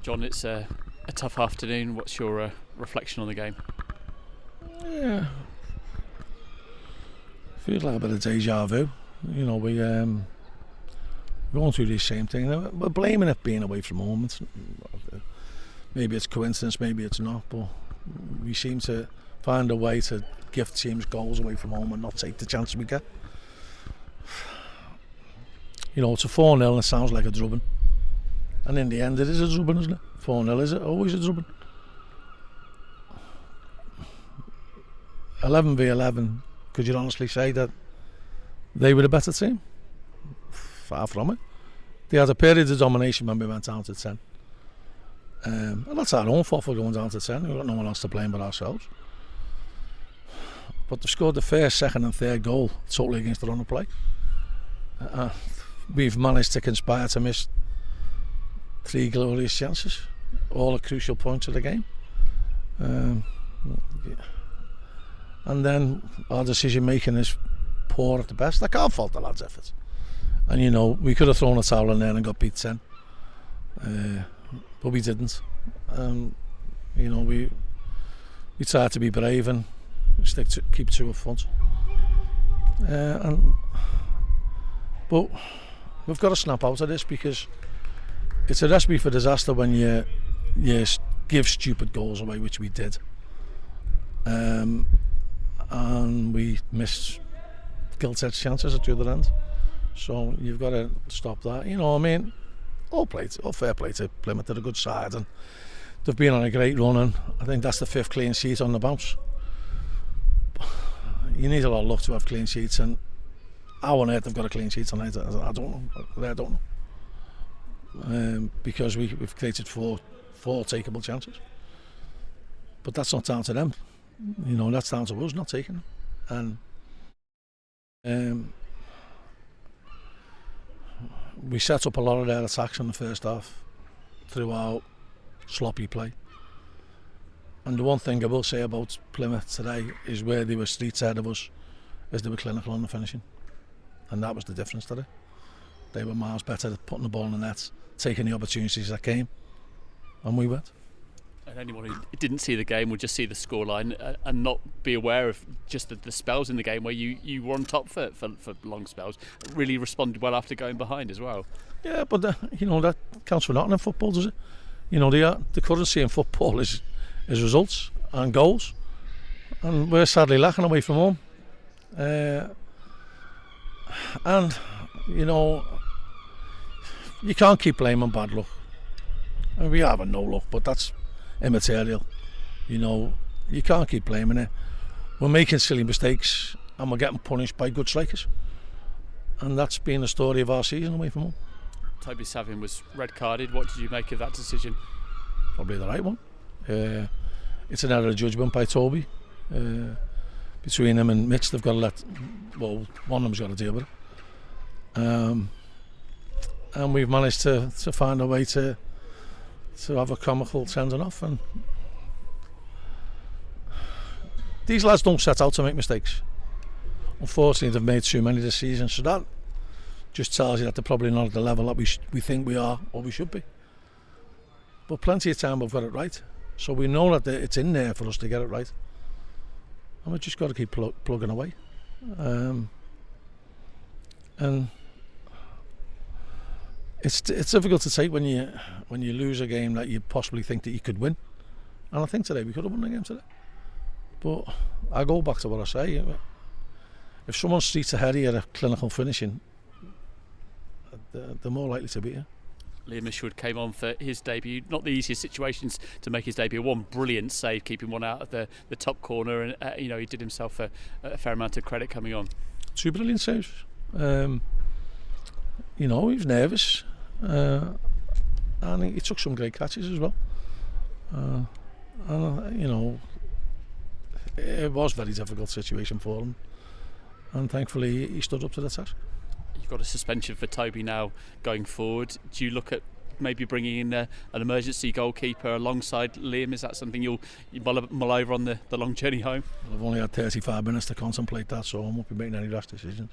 John, it's a tough afternoon. What's your reflection on the game? Yeah, feels like a bit of deja vu. You know, we going through the same thing. We're blaming it being away from home. Maybe it's coincidence, maybe it's not, but we seem to find a way to give teams goals away from home and not take the chances we get. You know, it's a 4-0 and it sounds like a drubbing. And in the end it is a drubbing, isn't it? 4-0 is it? Always a drubbing. 11v11, could you honestly say that they were the better team? Far from it. They had a period of domination when we went down to 10. And that's our own fault for going down to 10. We've got no one else to blame but ourselves. But they've scored the first, second and third goal totally against the run of play. We've managed to conspire to miss 3 glorious chances, all at crucial points of the game. And then our decision making is poor at the best. I can't fault the lads' efforts. And you know, we could have thrown a towel in there and got beat 10. But we didn't. You know, we tried to be brave and keep 2 up front. But we've got to snap out of this, because it's a recipe for disaster when you give stupid goals away, which we did. And we missed gilt-edged chances at the other end. So you've got to stop that. You know, I mean, all fair play to Plymouth. They're a good side and they've been on a great run, and I think that's the 5th clean sheet on the bounce. You need a lot of luck to have clean sheets, and how on earth they've got a clean sheet tonight, I don't know. Because we've created four takeable chances. But that's not down to them. You know, that's down to us not taking them. And we set up a lot of their attacks in the first half through our sloppy play. And the one thing I will say about Plymouth today is where they were streets ahead of us, is they were clinical on the finishing. And that was the difference today. They were miles better at putting the ball in the net, taking the opportunities that came, and we weren't. And anyone who didn't see the game would just see the scoreline and not be aware of just the spells in the game where you were on top for long spells. Really responded well after going behind as well. Yeah, but you know, that counts for nothing in football, does it? You know, the currency in football is results and goals, and we're sadly lacking away from home. And you know, you can't keep blaming bad luck. And we have no luck, but that's immaterial. You know, you can't keep blaming it. We're making silly mistakes and we're getting punished by good strikers, and that's been the story of our season away from home. Toby Savin was red carded. What did you make of that decision? Probably the right one. It's an error of judgment by Toby. Between him and Mitch, they've got to one of them's got to deal with it. And we've managed to find a way to have a comical sending off. And these lads don't set out to make mistakes. Unfortunately, they've made too many this season, so that just tells you that they're probably not at the level that we think we are or we should be. But plenty of time we've got it right, so we know that it's in there for us to get it right, and we've just got to keep plugging away. And it's difficult to take when you lose a game that you possibly think that you could win, and I think today we could have won the game today. But I go back to what I say: if someone streets ahead of you at clinical finishing, they're more likely to beat you. Liam Ishwood came on for his debut. Not the easiest situations to make his debut. One brilliant save, keeping one out of the top corner, and you know, he did himself a fair amount of credit coming on. 2 brilliant saves. You know, he was nervous, and he took some great catches as well. And you know, it was a very difficult situation for him, and thankfully he stood up to the task. You've got a suspension for Toby now going forward. Do you look at maybe bringing in an emergency goalkeeper alongside Liam? Is that something you mull over on the long journey home? I've only had 35 minutes to contemplate that, so I won't be making any rash decisions.